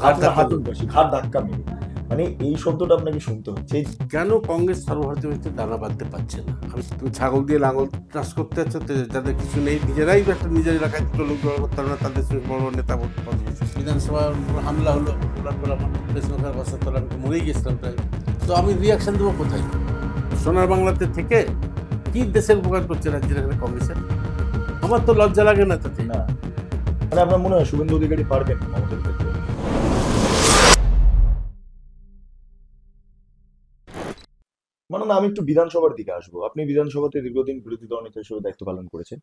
ঘাট ধাক্কা মেরে, মানে এই শব্দটা আপনাকে শুনতে হচ্ছে। কেন কংগ্রেস সর্বভারতীয় ভিত্তিতে দানা বাঁধতে পারছে না? তুমি ছাগল দিয়ে লাঙল চাষ করতে যাচ্ছ, যাদের কিছু নেই, নিজেরাই একটা নিজের এলাকায় দুটো লোক জোগাড় করতে পারে না, তাদের সঙ্গে বড় বড় নেতা বিধানসভার হামলা হলো, প্রেসমেকার বসার তোলা, আমি মরেই গেছিলাম প্রায়। তো আমি রিয়াকশন দেবো কোথায়? সোনার বাংলাতে থেকে কি দেশের উপকার করছে রাজ্যের এখানে কংগ্রেসের? আমার তো লজ্জা লাগে না তাতে। না, মানে আপনার মনে হয় শুভেন্দু অধিকারী পারবেন মমতার ক্ষেত্রে? মানে না, আমি একটু বিধানসভার দিকে আসবো। আপনি বিধানসভাতে দীর্ঘদিন বিরোধী দলনেতা হিসেবে দায়িত্ব পালন করেছেন।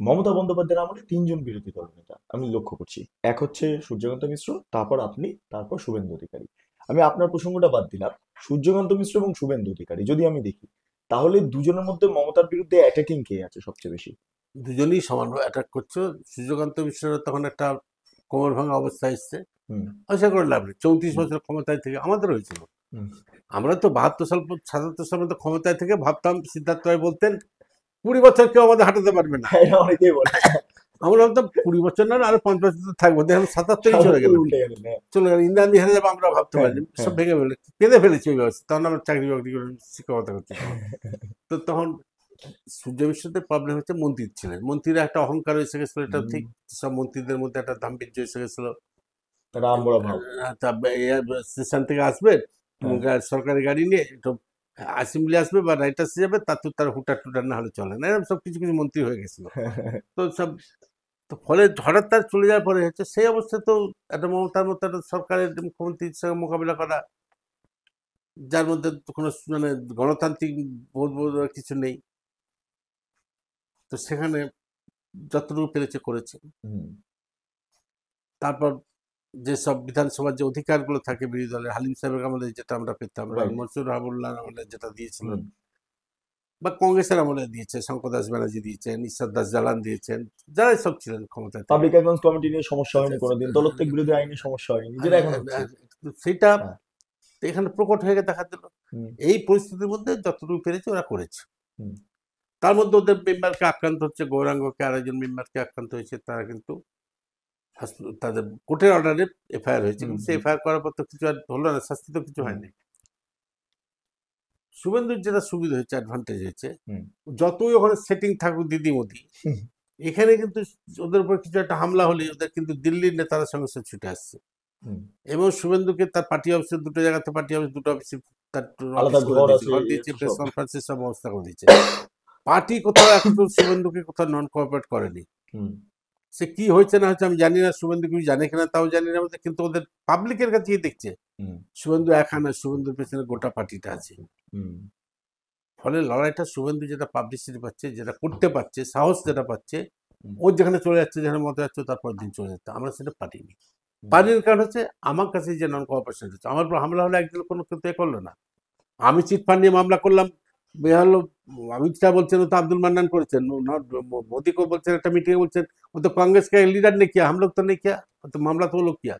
মমতা বন্দ্যোপাধ্যায়ের আমলে তিনজন বিরোধী দলনেতা আমি লক্ষ্য করছি। এক হচ্ছে সূর্যকান্ত মিশ্র, তারপর আপনি, তারপর শুভেন্দু অধিকারী। আমি আপনার প্রসঙ্গটা বাদ দিলাম। সূর্যকান্ত মিশ্র এবং শুভেন্দু অধিকারী যদি আমি দেখি, তাহলে দুজনের মধ্যে মমতার বিরুদ্ধে অ্যাটাকিং কে আছে সবচেয়ে বেশি? দুজনেই সমানভাবে অ্যাটাক করছো। সূর্যকান্ত মিশ্রের তখন একটা কোমর ভাঙা অবস্থা এসছে, হুম আশা করে লাভ নেই। 34 বছর ক্ষমতায় থেকে আমাদের হয়েছিল। হুম আমরা তো 72 সাল 77 সাল মধ্যে ক্ষমতায় থেকে ভাবতাম, সিদ্ধার্থ রায় বলতেন 20 বছর কেউ আমাদের হাঁটাতে পারবে না। এটা অনেকেই বলে। আমরা ভাবতাম 20 বছর না, আরো 5 বছর থাকবো, দেখলাম 77 চলে গেল। উল্টে গেলেন, হ্যাঁ। চলে গেল, ইন্দিরা গান্ধী হেরে যাবে আমরা ভাবতে হ্যাঁ, পারিনি, সব হ্যাঁ। ভেঙে ফেলে কেঁদে ফেলেছি ওই ব্যবস্থা। তখন আমরা চাকরি বাকরি করে শিক্ষকতা করছি। তো তখন সূর্য মিশ্রদের প্রবলেম হচ্ছে মন্ত্রী ছিলেন, মন্ত্রীরা একটা অহংকার এসে গেছিল, এটা ঠিক। সব মন্ত্রীদের মধ্যে একটা দাম্ভির্য এসে গেছিল। রাম বড় ভাব। স্টেশন থেকে আসবে হ্যাঁ। সরকারি গাড়ি নিয়ে, একটু অ্যাসেম্বলি আসবে বা রাইটার্স যাবে, তার তো তার হুটার টুটার না হলে চলে না, এরকম সব কিছু কিছু মন্ত্রী হয়ে গেছিল। তো সব, তো ফলে হঠাৎ তার চলে যাওয়ার পরে হচ্ছে সেই অবস্থা। তো একটা মমতার মতো একটা সরকারের মুখ্যমন্ত্রীর সঙ্গে মোকাবিলা করা, যার মধ্যে কোনো মানে গণতান্ত্রিক বোধ বোধ কিছু নেই। তো সেখানে যতটুকু পেরেছে করেছে। হুম তারপর যেসব বিধানসভার যে অধিকারগুলো থাকে বিরোধী দলের, হালিম সাহেবের আমলে যেটা আমরা পেতাম, বা রাইট। মনসুর আবুল্লাহ আমলে যেটা দিয়েছিলেন, হুম বা কংগ্রেসের আমলে দিয়েছে, শঙ্কর দাস ব্যানার্জি দিয়েছেন, ঈশ্বর দাস জালান দিয়েছেন, যারাই সব ছিলেন ক্ষমতায় থেকে। পাবলিক অ্যাকাউন্টস কমিটি নিয়ে সমস্যা হয়নি কোনোদিন, দলত্যাগ বিরোধী আইনে সমস্যা হয়নি, যেটা এখন হচ্ছে। সেটা হ্যাঁ। এখানে প্রকট হয়ে দেখা দিল। হুম এই পরিস্থিতির মধ্যে যতটুকু পেরেছে ওরা করেছে। হুম তার মধ্যে ওদের মেম্বারকে আক্রান্ত হচ্ছে, গৌরাঙ্গকে আরেকজন মেম্বারকে আক্রান্ত হয়েছে, তারা কিন্তু তাদের কোর্টের অর্ডারে এফআইআর হয়েছে, হুম কিন্তু সে এফআইআর করার পর তো কিছু আর হলো না, শাস্তি তো কিছু হয়নি। শুভেন্দুর যেটা সুবিধা হয়েছে, অ্যাডভান্টেজ হয়েছে, হুম যতই ওখানে সেটিং থাকুক দিদি মোদি, হুম এখানে কিন্তু ওদের উপর কিছু একটা হামলা হলে ওদের কিন্তু দিল্লির নেতারা সঙ্গে সঙ্গে ছুটে আসছে। হুম। এবং শুভেন্দুকে তার পার্টি অফিসে, দুটো জায়গাতে পার্টি অফিস, দুটো অফিসে তার আলাদা অফিস করে ঘর দিয়েছে, আছে, ঘর দিয়েছে, প্রেস সব। কনফারেন্সের সব ব্যবস্থা করে দিয়েছে। পার্টি কোথাও এখন শুভেন্দুকে কোথাও নন কোঅপারেট করেনি। হুম সে কি হয়েছে না হয়েছে আমি জানি না, শুভেন্দু কিছু জানে কিনা তাও জানি না, কিন্তু ওদের পাবলিকের কাছে দেখছে হুম শুভেন্দু একা না, শুভেন্দুর পেছনে গোটা পার্টিটা আছে। হুম ফলে লড়াইটা শুভেন্দু যেটা পাবলিসিটি পাচ্ছে, যেটা করতে পারছে, সাহস যেটা পাচ্ছে, হুম ওর যেখানে চলে যাচ্ছে, যেখানে মতো যাচ্ছে, তারপর দিন চলে যাচ্ছে। আমরা সেটা পারিনি। হুম পারির কারণ হচ্ছে আমার কাছে যে নন কোঅপারেশন হচ্ছে। আমার উপর হামলা হলে একদিন কোনো কিন্তু এ করলো না। আমি চিটফান্ড নিয়ে মামলা করলাম, হলো অমিত শাহ বলছেন ও তো আব্দুল মান্নান করেছেন, मोदी को বলছেন একটা মিটিংয়ে বলছেন ও তো कांग्रेस का लीडर ने किया, हम लोग तो नहीं किया, तो मामला तो वो लोग किया।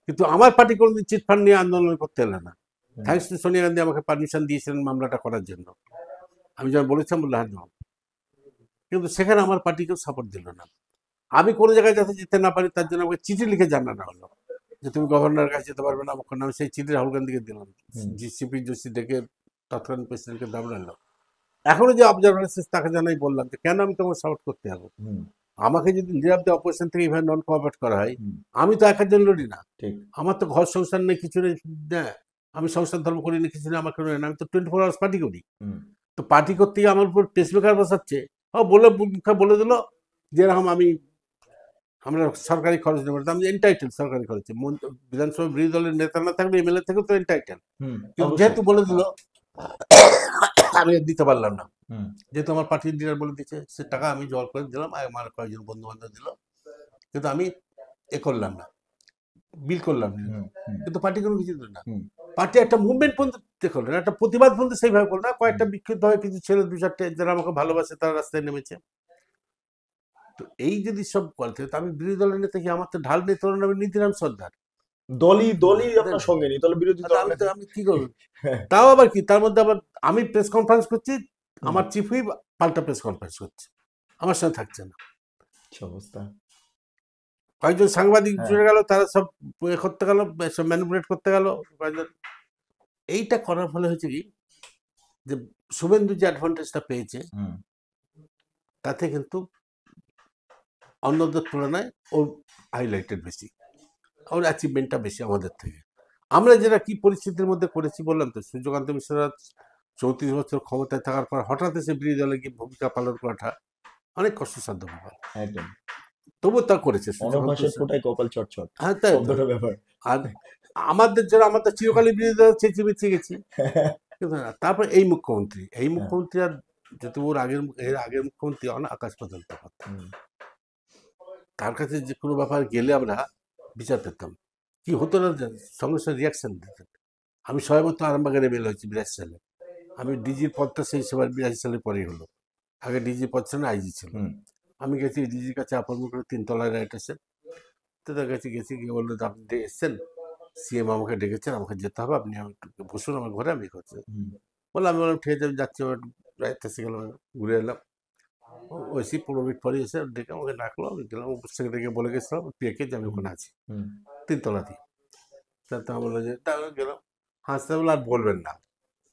কিন্তু আমার পার্টি কোনোদিন চিটফান্ড নিয়ে আন্দোলন করতে এলো না। হুম থ্যাঙ্কস টু সোনিয়া গান্ধী আমাকে পারমিশন দিয়েছিলেন মামলাটা করার জন্য। আমি যখন বলেছিলাম বললো হ্যাঁ নাও। কিন্তু সেখানে আমার পার্টি কেউ সাপোর্ট দিল না। আমি কোনো জায়গায় যাতে যেতে না পারি তার জন্য আমাকে চিঠি লিখে জানানো হলো যে তুমি গভর্নরের কাছে যেতে পারবে না। ওখানে আমি সেই চিঠি রাহুল গান্ধীকে দিলাম, হুম জিসিপি জোশী ডেকে তৎকালীন প্রেসিডেন্টকে দাঁড়ালো। এখনো যে অবজারভার আছে তাকে জানাই বললাম যে কেন আমি তোমাকে সাপোর্ট করতে যাবো? হুম আমাকে যদি লিডার অফ দ্য অপোজিশন থেকে এইভাবে নন কোঅপারেট করা হয়, হুম। আমি তো একার জন্য লড়ি না। ঠিক। আমার তো ঘর সংসার নেই, কিছু নেই। হ্যাঁ, আমি সংসার ধর্ম করি না, কিছু নেই, আমাকে আমি তো 24 আওয়ার্স পার্টি করি। হুম তো পার্টি করতে গিয়ে আমার উপর পেসমেকার বসাচ্ছে। ও বলে মুখে বলে দিল যেরকম আমরা সরকারি খরচ নেব, আমি এন্টাইটেল সরকারি খরচে। বিধানসভা বিরোধী দলের নেতা না থাকলে এমএলএ থেকেও তো এন্টাইটেল। হুম কিন্তু অবশ্যই। যেহেতু বলে দিল আমি আর দিতে পারলাম না। হুম যেহেতু আমার পার্টির লিডার বলে দিচ্ছে, সে টাকা আমি জোগাড় করে দিলাম, আর আমার কয়েকজন বন্ধু বান্ধব দিল, কিন্তু আমি এ করলাম না, বিল করলাম না। হুম হুম কিন্তু পার্টি কোনো কিছু দিল না। হুম পার্টি একটা মুভমেন্ট পর্যন্ত করলো না, একটা প্রতিবাদ পর্যন্ত সেইভাবে করলো না। কয়েকটা হুম। বিক্ষিপ্ত হয়ে কিছু ছেলে দু চারটে যারা আমাকে ভালোবাসে তারা রাস্তায় নেমেছে। তো এই যদি সব করতে, তো আমি বিরোধী দলের নেতা কি? আমার তো ঢাল নেই, তোর নামে নীতিরাম সর্দার। দলই আপনার সঙ্গে নেই, তাহলে বিরোধী দল আমি তো নেতা। আমি কি করবো? তাও আবার কি, তার মধ্যে আবার আমি প্রেস কনফারেন্স করছি, আমার চিফ হুইপ পাল্টা প্রেস কনফারেন্স করছে, আমার সঙ্গে থাকছে না। কি অবস্থা! কয়েকজন সাংবাদিক হ্যাঁ। জুড়ে গেল, তারা সব করতে গেল, সব ম্যানিপুলেট করতে গেল কয়েকজন। এইটা করার ফলে হয়েছে কি, যে শুভেন্দু যে অ্যাডভান্টেজটা পেয়েছে হুম তাতে কিন্তু অন্যদের তুলনায় ওর হাইলাইটেড বেশি, ওর অ্যাচিভমেন্টটা বেশি আমাদের থেকে। আমরা যেটা কি পরিস্থিতির মধ্যে করেছি বললাম তো, সূর্যকান্ত মিশ্রা 34 বছর ক্ষমতায় থাকার পর হঠাৎ এসে বিরোধী দলে গিয়ে ভূমিকা পালন করাটা অনেক কষ্টসাধ্য ব্যাপার, একদম। তবুও তা করেছে সূর্যকান্ত অনভাসের মিশ্রা। ফোটায় কপাল চটচট হ্যাঁ, তাই তো। শব্দটা ব্যাপার। আর আমাদের যারা, আমরা তো চিরকালই বিরোধী দল চেঁচিয়ে বেঁচে গেছি। কিন্তু না, তারপর এই মুখ্যমন্ত্রী আর যদি ওর এর আগের মুখ্যমন্ত্রী আকাশ পাতাল তফাৎ। হুম, তার কাছে যে কোনো ব্যাপার গেলে আমরা বিচার পেতাম, কি হতো না, সঙ্গে সঙ্গে রিয়াকশন দিতেন। আমি সবেমাত্র আরামবাগের এমএলএ হয়েছি 82 সালে, আমি ডিজির পদটা সেই সময় 82 সালের পরেই হলো, আগে ডিজি পদ ছিল না, আইজি ছিল। হুম, আমি গেছি ডিজির কাছে অ্যাপয়েন্টমেন্ট করে 3 তলায় রাইট আছে, তো তার কাছে গেছি, গিয়ে বললো যে আপনি এসছেন, সিএম আমাকে ডেকেছেন, আমাকে যেতে হবে, আপনি আমি একটু বসুন আমার ঘরে, আমি করছি। হুম, বললাম, আমি বললাম ঠিক আছে, আমি যাচ্ছি, আমার রাইট এসে গেলাম, ঘুরে এলাম। ওইসি 15 মিনিট পরে এসে ডেকে আমাকে ডাকলো, আমি গেলাম, সেক্রেটারিকে বলে গেছিলাম পিএকে যে আমি ওখানে আছি হুম, 3 তলাতেই। তা বললো যে গেলাম, হাসতে বললো আর বলবেন না,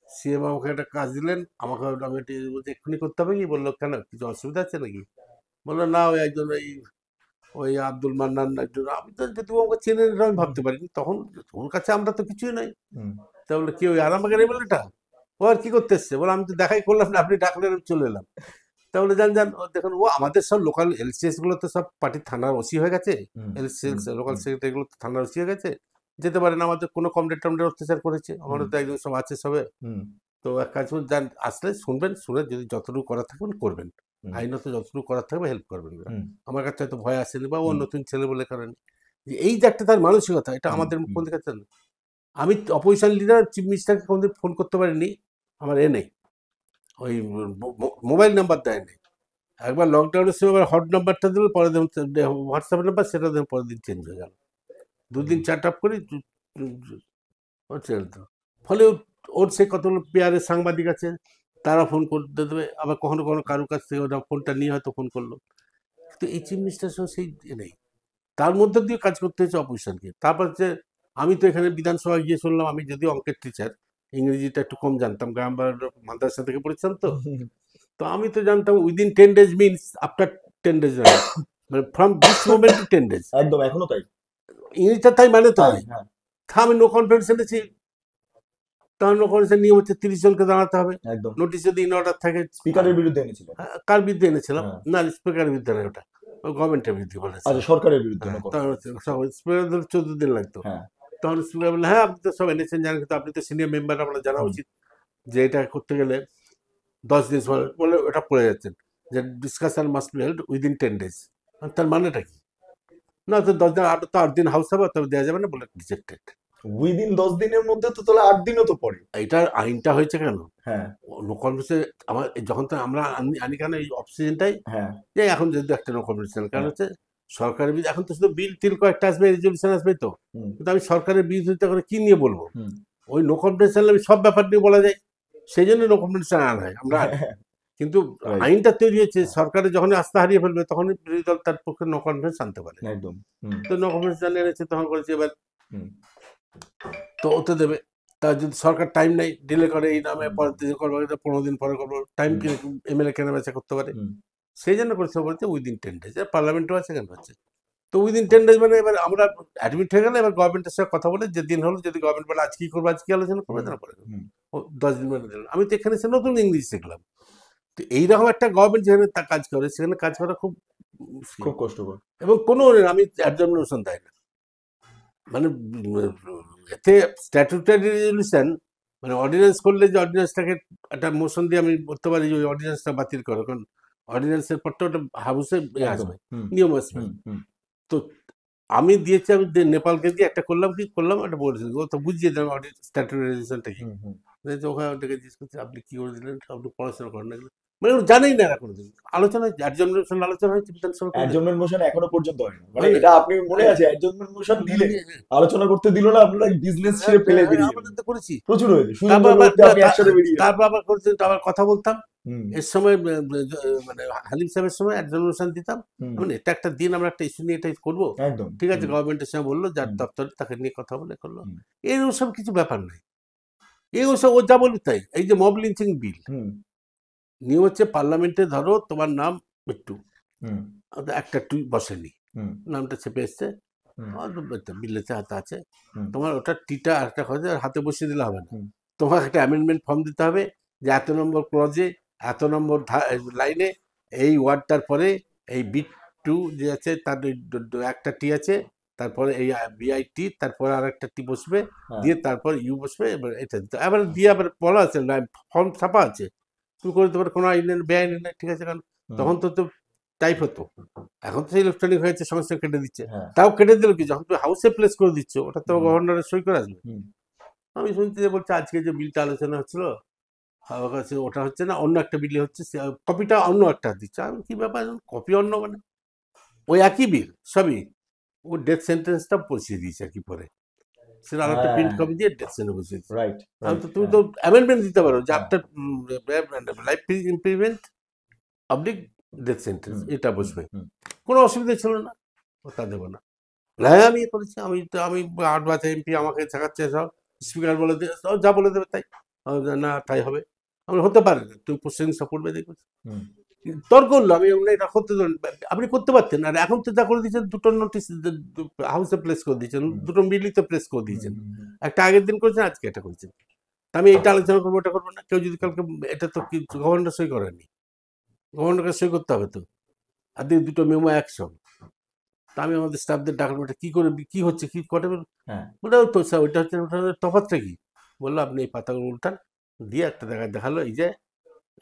সিএম আমাকে একটা কাজ দিলেন, আমাকে আমি বলছি এক্ষুনি করতে হবে কি? বললো কেন, কিছু অসুবিধা আছে নাকি? বললো না, ওই একজন ওই আব্দুল মান্নান একজন, আমি তো যদি আমাকে চেনে এটা আমি ভাবতে পারিনি তখন, ওর কাছে আমরা তো কিছুই নাই। হুম, তা বললো কি ওই আরামবাগের এমএলএটা, ও আর কি করতে এসছে? বলে আমি তো দেখাই করলাম না, আপনি ডাকলেন, আমি চলে এলাম। তাহলে যান ও দেখুন, ও আমাদের সব লোকাল এলসিএস গুলো তো সব পার্টির থানার ওসি হয়ে গেছে, হুম, এলসিএস হুম, লোকাল হুম, সেক্রেটারি গুলো তো থানার ওসি হয়ে গেছে, যেতে পারে না, আমাদের কোনো কমরেড টমরেড অত্যাচার করেছে, আমাদের তো একজন সব আছে সবে। হুম, তো এক কাজ করুন, যান আসলে শুনবেন, শুনে যদি যতটুকু করার থাকবেন করবেন, হুম, আইনত যতটুকু করার থাকবে হেল্প করবেন। হুম, আমার কাছে হয়তো ভয় আসেনি, বা ও হুম, নতুন ছেলে বলে কারণ, যে এই যে একটা তার মানসিকতা, এটা হুম, আমাদের হুম, মুখ্যমন্ত্রীর কাছে নেই। আমি অপোজিশন লিডার চিফ মিনিস্টারকে কোনোদিন ফোন করতে পারিনি, আমার নেই, ওই মোবাইল নাম্বার দেয়নি। একবার লকডাউনের সময় হট নাম্বারটা দেবে, পরের দিন হোয়াটসঅ্যাপ নাম্বার, সেটা দেবে, পরের দিন চেঞ্জ হয়ে গেল, দুদিন চ্যাট আপ করি হচ্ছে তো। ফলে ওর সে কতগুলো পেয়ারের সাংবাদিক আছে, তারা ফোন করতে দেবে, আবার কখনো কখনো কারোর কাছ থেকে ওরা ফোনটা নিয়ে হয়তো ফোন করলো। কিন্তু এই চিফ মিনিস্টার সহ সেই নেই, তার মধ্যে দিয়ে কাজ করতে হয়েছে অপোজিশনকে। তারপর যে আমি তো এখানে বিধানসভায় গিয়ে শুনলাম, আমি যদিও অঙ্কের টিচার, ইংরেজিটা একটু কম জানতাম, গ্রাম মাদ্রাসা থেকে পড়েছিলাম তো, তো আমি তো জানতাম within 10 days means after 10 days, মানে from this moment to 10 days। একদম এখনো তাই। ইংরেজিটা তাই মানে তো তাই, হয়। হ্যাঁ, তা আমি নো কনফিডেন্স এনেছি, তখন নো কনফিডেন্স নিয়ম হচ্ছে 30 জনকে দাঁড়াতে হবে, একদম। নোটিশ যদি ইন অর্ডার থাকে। স্পিকারের বিরুদ্ধে এনেছিলেন? কার বিরুদ্ধে এনেছিলাম? হ্যাঁ। না, স্পিকারের বিরুদ্ধে না, ওটা গভর্নমেন্টের বিরুদ্ধে আচ্ছা, বলেছিলাম। সরকারের বিরুদ্ধে হ্যাঁ, নো তখন কনফিডেন্স। আচ্ছা। স্পিকার 14 দিন লাগতো। হ্যাঁ। তখন স্পিকার বললো, হ্যাঁ আপনি তো সব এনেছেন, জানেন, কিন্তু আপনি তো সিনিয়র মেম্বার, আপনার জানা হুম। উচিত যে এটা করতে গেলে 10 দিন সময়, বলে ওটা পড়ে যাচ্ছেন, যে discussion must be held within 10 days। তার মানেটা কি? না, তো 10 দিন, আরো তো 8 দিন হাউস হবে, তবে দেওয়া যাবে না, বলে রিজেক্টেড। উইদিন 10 দিনের মধ্যে তো তাহলে 8 দিনও তো পড়ে। এটার আইনটা হয়েছে কেন? হ্যাঁ, নো কনফিডেন্সে আমার যখন তো আমরা আনি কেন এই অক্সিজেনটাই, হ্যাঁ, যে এখন যেহেতু একটা নো কনফিডেন্স, কারণ হ্যাঁ। হচ্ছে সরকারের বিরুদ্ধে এখন তো শুধু বিল টিল কয়েকটা আসবে, রেজলিউশন আসবে তো, হুম, কিন্তু আমি সরকারের বিরোধিতা করে কি নিয়ে বলবো? হুম। ওই নো কনফিডেন্স আনলে আমি সব ব্যাপার নিয়ে বলা যায়, সেই জন্য নো কনফিডেন্স আনা হয়, আমরা আনি। কিন্তু রাইট। আইনটা তৈরি হয়েছে, সরকারের যখন আস্থা হারিয়ে ফেলবে তখন বিরোধী দল তার পক্ষে নো কনফিডেন্স আনতে পারে। একদম। হুম, তো নো কনফিডেন্স জানিয়ে এনেছে, তখন করেছে এবার হুম, তো ওতে দেবে। তা যদি সরকার টাইম নেই, ডিলে করে, এই নামে হুম, পরের দিন করবো, 15 দিন পরে করবো, টাইম হুম, এমএলএ কেনা বেচা করতে পারে, হুম, সেই জন্য করেছে বলতে উইদিন 10 days। পার্লামেন্টও আছে, কেন হচ্ছে তো উইদিন 10 days, মানে এবার আমরা অ্যাডমিট হয়ে গেলে এবার গভর্নমেন্টের সাথে কথা বলে, যে দিন হলো, যদি গভর্নমেন্ট বলে আজ কি করবো, আজ কি আলোচনা করবে, হুম, তারা পরে হুম। ও 10 দিন মানে দিলাম। আমি তো এখানে এসে নতুন ইংলিশ শিখলাম। তো এইরকম একটা গভর্নমেন্ট যেখানে তা কাজ করে, সেখানে কাজ করা খুব মুশকিল। খুব কষ্টকর। এবং কোনো আমি অ্যাবজর্ভেশন দেয় না, মানে এতে স্ট্যাটুটারি রেজলিউশন, মানে অর্ডিন্যান্স করলে, যে অর্ডিন্যান্সটাকে একটা মোশন দিয়ে আমি বলতে পারি যে ওই অর্ডিন্যান্সটা বাতিল করো, কারণ অর্ডিন্যান্সের পরটা ওটা হাউসে একদম। আসবে, হুম, নিয়ম আসবে। হুম, হুম, তো আমি দিয়েছি, আমি নেপালকে দিয়ে একটা করলাম, কি করলাম, একটা বলেছি, ও তো বুঝিয়ে দিলাম স্ট্যাটুটারি রেজলিউশনটা কি। হুম, হুম। ওখানে ওটাকে জিজ্ঞেস করছি, আপনি কি করে দিলেন, আপনি পড়াশোনা করেন না, এগুলো মানে ওরা জানেই না, এরা কোনোদিন আলোচনা হয়েছে, অ্যাডজর্নেশন আলোচনা হয়েছে বিধানসভা কোনোদিন? অ্যাডজর্নমেন্ট মোশন এখনো পর্যন্ত হয় না। মানে হয় না। এটা আপনি মনে আছে, অ্যাডজর্নমেন্ট মোশন দিলে আলোচনা করতে দিল না, আপনারা বিজনেস হ্যাঁ, ছেড়ে ফেলে বেরিয়ে আমাদের গেলেন। তো করেছি। প্রচুর হয়েছে। সুজন তারপর আবার চক্রবর্তী, আপনি একসাথে বেরিয়ে গেলেন। তারপর আবার করছেন, আবার কথা বলতাম, হুম এর সময় মানে হালিম সাহেবের সময় অ্যাডজানুল দিতাম। হুম মানে এটা একটা দিন আমরা একটা ইস্যু নিয়ে এটা করবো, একদম ঠিক আছে, হুম গভর্নমেন্টের সঙ্গে বললো, যার হুম দপ্তরে তাকে নিয়ে কথা বলে করলো। হুম এই ওসব কিছু ব্যাপার নাই, এই ওসব ও যা বলবে তাই। এই যে মব লিঞ্চিং বিল, হুম নিয়ম হচ্ছে পার্লামেন্টে ধরো তোমার নাম একটু হুম একটা টু বসেনি, হুম নামটা চেপে এসছে, হুম বিলেতে হাতে আছে, হুম তোমার ওটা টিটা একটা কথা হাতে বসিয়ে দিলে হবে না, হুম তোমাকে একটা অ্যামেন্ডমেন্ট ফর্ম দিতে হবে যে এত নম্বর ক্লজে, এত নম্বর লাইনে, এই ওয়ার্ডটার পরে এই বিট টু যে আছে তার ওই একটা টি আছে, তারপরে এই বিআইটি, তারপরে আর একটা টি বসবে, হ্যাঁ দিয়ে তারপর ইউ বসবে, এবার এটা দিতে হবে। আবার দিয়ে আবার বলা আছে, ফর্ম ছাপা আছে, তুমি করে দিতে পারো, কোনো আইন বেআইনি নেই, ঠিক আছে। কারণ হুম তখন তো টাইপ হতো, এখন তো ইলেকট্রনিক হয়েছে, সঙ্গে সঙ্গে কেটে দিচ্ছে। হ্যাঁ তাও কেটে দিল কি, যখন তুমি হাউসে প্লেস করে দিচ্ছ, ওটা তো হুম গভর্নরের সই করে আসবে। হুম আমি শুনছি যে বলছে আজকে যে বিলটা আলোচনা হচ্ছিল, আমার কাছে ওটা হচ্ছে না, অন্য একটা বিলে হচ্ছে, কপিটা অন্য একটা দিচ্ছে। আমি কি ব্যাপার, কপি অন্য মানে ওই একই বিল সবই, ও ডেথ সেন্টেন্সটা বসিয়ে দিয়েছে আর কি পরে, সেটা আর একটা প্রিন্ট হ্যাঁ কপি দিয়ে ডেথ সেন্টেন্স বসিয়ে দিয়েছে। রাইট আমি রাইট তো, তুমি হ্যাঁ তো অ্যামেন্ডমেন্ট দিতে পারো যে হ্যাঁ আফটার লাইফ ইমপ্রিভেন্ট অবলিক ডেথ সেন্টেন্স হুম এটা হুম বসবে, হুম কোনো অসুবিধা ছিল না, ওটা দেবো না। হ্যাঁ আমি করেছি, আমি ৮ বাচ্চা এমপি আমাকে শেখাচ্ছে সব, স্পিকার বলে দিয়ে যা বলে দেবে তাই। আমি বললাম, না তাই হবে। আমি বললাম, হতে পারে না, তুমি প্রসিডিংস করবে দেখবে। হুম তর্ক করলো, আমি বললাম, এটা করতে দেবেন, আপনি করতে পারতেন, আর এখন তো যা করে দিয়েছেন, দুটো নোটিশ হাউসে প্লেস করে দিয়েছেন, হুম দুটো বিলই তো প্লেস করে হুম দিয়েছেন, হুম হুম একটা আগের দিন করেছেন, আজকে এটা করেছেন। তা আমি এইটা আলোচনা করবো, ওটা করবো না, কেউ যদি কালকে, এটা তো কি গভর্নর সই করেনি, গভর্নরকে সই করতে হবে তো, আর দুটো মেমো একসঙ্গে। তা আমি আমাদের স্টাফদের ডাকলাম, এটা কি করে, কি হচ্ছে, কি কটে, হ্যাঁ বলে তো স্যার ওইটা হচ্ছে, ওটা তফাৎটা কি, বললো আপনি এই পাতাগুলো উল্টান, দিয়ে একটা দেখালো,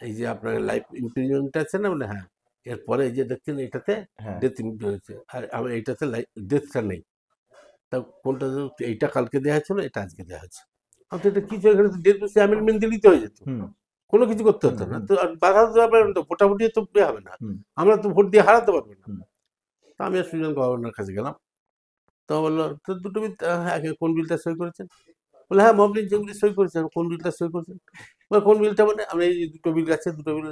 এই যে আপনার লাইফ ইমপ্রিজনমেন্ট আছে না, বলে হ্যাঁ, এরপরে এই যে দেখছেন এটাতে হ্যাঁ ডেথ হয়েছে, আর আমার এইটাতে ডেথটা নেই, তা কোনটা এইটা কালকে দেওয়া ছিল, এটা আজকে দেওয়া হচ্ছে। আমি তো এটা কিছু, এখানে ডেথ বেশি অ্যামেন্ডমেন্ট দিলেই তো হয়ে যেত, হুম কোনো কিছু করতে হুম হতো না হুম তো, আর বাধা দেওয়া পারবে না তো, ভোটাভুটি তো হবে না, হুম আমরা তো ভোট দিয়ে হারাতে পারবো না। হুম তা আমি আর সুজন গভর্নর কাছে গেলাম, তো বললো তো দুটো বিল, হ্যাঁ কোন বিলটা সই করেছেন, বলে হ্যাঁ মবলিন যেগুলি সই করেছেন, কোন বিলটা সই করেছেন, বলে কোন বিলটা, মানে আমরা এই যে দুটো বিল আছে, দুটো বিল,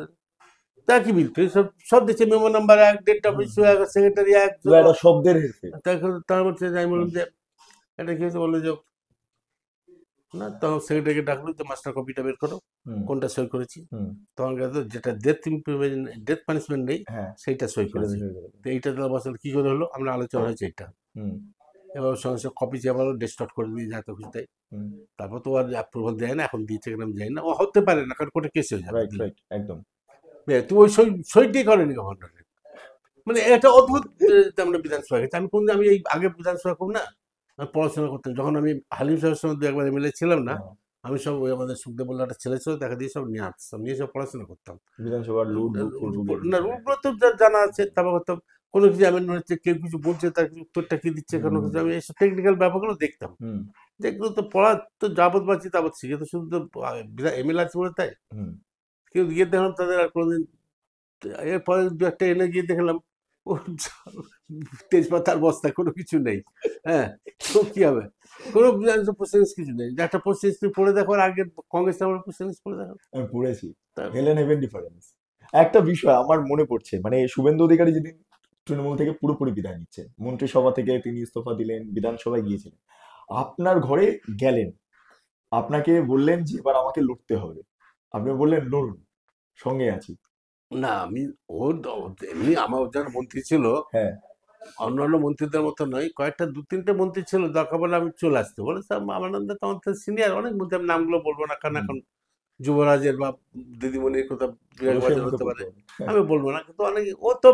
তা কি বিল তো, সব সব দিচ্ছে, memo number ১, date of hmm issue hmm ১, secretary ১, পুরো একটা শব্দের হেরফের তার মধ্যে আমি হুম বললাম যে এটা কি হয়েছে, বললো যে না, তখন সেক্রেটারিকে ডাকলো যে মাস্টার কপিটা বের করো, হুম কোনটা সই করেছি, হুম তখন গেছে যেটা ডেথ পানিশমেন্ট নেই, হ্যাঁ সেইটা সই সেটা তো করেছি। সই করে তো এইটা তো বসে কি করে হলো, আমরা আলোচনা হয়েছে এটা, হুম এবার সঙ্গে সঙ্গে কপি চেপালো, ডেস্কটপ করে দিয়ে যাতে খুশি তাই। হুম তারপর তো আর অ্যাপ্রুভাল দেয় না, এখন দিয়েছে কিনা আমি জানি না, ও হতে পারে না, কারণ কোর্টে কেস হয়ে যাবে রাইট দিলে। রাইট একদম তুমি ওই সইটাই করেনি গভর্নরের, মানে এটা অদ্ভুত। আমরা বিধানসভা গেছি, আমি এই আগে বিধানসভা করব না, আমি পড়াশোনা করতাম, যখন আমি হালিম সাহেবের সঙ্গে দু একবার এমএলএ ছিলাম না, হ্যাঁ আমি সব ওই আমাদের সুখদেব বলে একটা ছেলে ছিল, দেখা দিয়ে সব নিয়ে আসতাম, নিয়ে সব পড়াশোনা করতাম। বিধানসভার রুল রুল না, এগুলো রুলগুলো তো জানা আছে, তারপর করতাম, কোনো কিছু অ্যামেন্ডমেন্ট হচ্ছে, কেউ কিছু বলছে, তার উত্তরটা কি দিচ্ছে, কোনো কিছু, আমি এইসব টেকনিক্যাল ব্যাপারগুলো দেখতাম, হুম যেগুলো তো পড়া তো যাবত বাঁচি তাবৎ শিখে, তো শুধু তো এমএলএ আছে বলে তাই। হুম কেউ গিয়ে দেখলাম তাদের আর কোনোদিন, এরপরে দু একটা এনে গিয়ে দেখলাম ও তেজপাতার বস্তা, কোনো কিছু নেই। হ্যাঁ, তো কি হবে, কোনো প্রসেস কিছু নেই, একটা প্রসেস তুমি পড়ে দেখো, আর আগে কংগ্রেস আমার প্রসেস পড়ে দেখো। আমি পড়েছি তা- হেলেন হেভেন ডিফারেন্স একটা বিষয় আমার মনে পড়ছে মানে শুভেন্দু অধিকারী যেদিন তৃণমূল থেকে পুরোপুরি বিদায় নিচ্ছে মন্ত্রিসভা থেকে তিনি ইস্তফা দিলেন বিধানসভায় গিয়েছিলেন আপনার ঘরে গেলেন আপনাকে বললেন যে এবার আমাকে লড়তে হবে আপনি বললেন লড়ুন সঙ্গে আছি না আমি, ও এমনি আমার যারা মন্ত্রী ছিল, হ্যাঁ অন্যান্য মন্ত্রীদের মতো নয়, কয়েকটা দু তিনটে মন্ত্রী ছিল, দরকার বলে আমি চলে আসতে বলে, আমানন্দ তোমার সিনিয়র অনেক মন্ত্রী, আমি নামগুলো বলবো না, কারণ হুম এখন যুবরাজের বা দিদিমণির কথা বিরাট অবশ্যই বাজার মুখে হতে পড়তে পারে, হবে আমি বলবো না, কিন্তু অনেকে ও তো,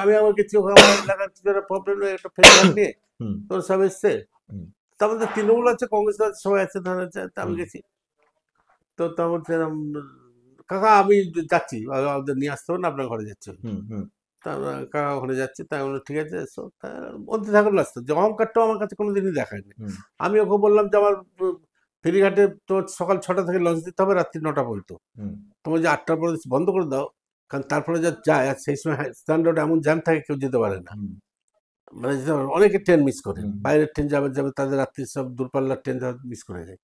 আমি আমার কিছু আমার এলাকার কিছু একটা প্রবলেম, একটা ফেরিঘাট নিয়ে হুম তোর সব এসছে, হুম তার মধ্যে তৃণমূল আছে, কংগ্রেস আছে, সবাই আছে, ধর আছে, তা আমি হুম গেছি, তো তার মধ্যে কাকা আমি যাচ্ছি, আমাদের নিয়ে আসতে হবে না, আপনার ঘরে যাচ্ছি। হুম হুম তা কাকা ওখানে যাচ্ছি, তাই বললো ঠিক আছে এসো, তা মন্ত্রী থাকলো আসতো, যে অহংকারটাও আমার কাছে কোনোদিনই দেখায়নি। হুম আমি ওকে বললাম যে আমার ফেরিঘাটে তোমার সকাল ৬টা থেকে লঞ্চ দিতে হবে রাত্রি ৯টা পর্যন্ত, হুম তোমার যে ৮টার পরে বন্ধ করে দাও, কারণ তারপরে যা যায়, আর সেই সময় স্ট্যান্ডার্ড এমন জ্যাম থাকে, কেউ যেতে পারে না, হুম মানে অনেকে ট্রেন মিস করে, হুম বাইরের ট্রেন যাবে যাবে, তাদের রাত্রি সব দূরপাল্লার ট্রেন মিস করে যায়,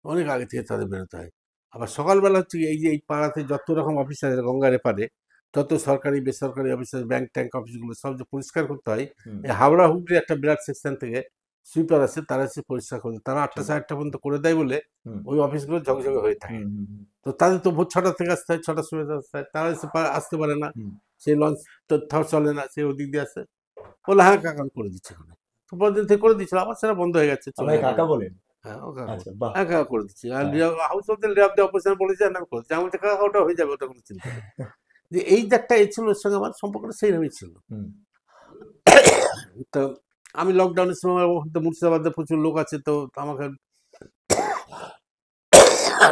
অনেক আগে থেকে তাদের বেরোতে হয়। আবার সকালবেলা হচ্ছে কি, এই যে এই পাড়াতে যত রকম অফিস আছে গঙ্গার এপারে, যত সরকারি বেসরকারি অফিস আছে, ব্যাংক ট্যাঙ্ক অফিসগুলো সব যে পরিষ্কার করতে হয়, হুম, এই হাওড়া হুগলি একটা বিরাট সেকশন থেকে সুইপার আছে, তারা এসে পরিষ্কার করে, তারা 8টা ঠিক। 8:30 পর্যন্ত করে দেয় বলে হুম, ওই অফিসগুলো ঝকঝকে হয়ে থাকে। হুম, হুম, হুম, তো তাদের তো ভোর 6টা থেকে আসতে হয়, 6টার সময় আসতে হয়, তারা আসতে পারে না, হুম। সেই লঞ্চ তো চলে না, সে ওদিক দিয়ে আসে, বলে হ্যাঁ কাকা আমি করে দিচ্ছি ওখানে। তো পরের দিন থেকে করে দিচ্ছিল, আবার সেটা বন্ধ হয়ে গেছে, চলে আপনাকে যাবে। কাকা বলেন? হ্যাঁ ও কাকা আচ্ছা, বলে, বাহ। হ্যাঁ কাকা করে দিচ্ছি। আর হ্যাঁ। হাউস হোল্ডের ল্যাব দিয়ে অপারেশন বলেছে, আর আমি করেছি, আমি বলছি কাকা ওটা হয়ে যাবে, ওটা কোনো চিন্তা নেই। যে এই যে একটা এ ছিল, ওর সঙ্গে আমার সম্পর্কটা সেইভাবেই ছিল। হুম, তো আমি লকডাউনের সময় আমার তো মুর্শিদাবাদে প্রচুর লোক আছে, তো আমাকে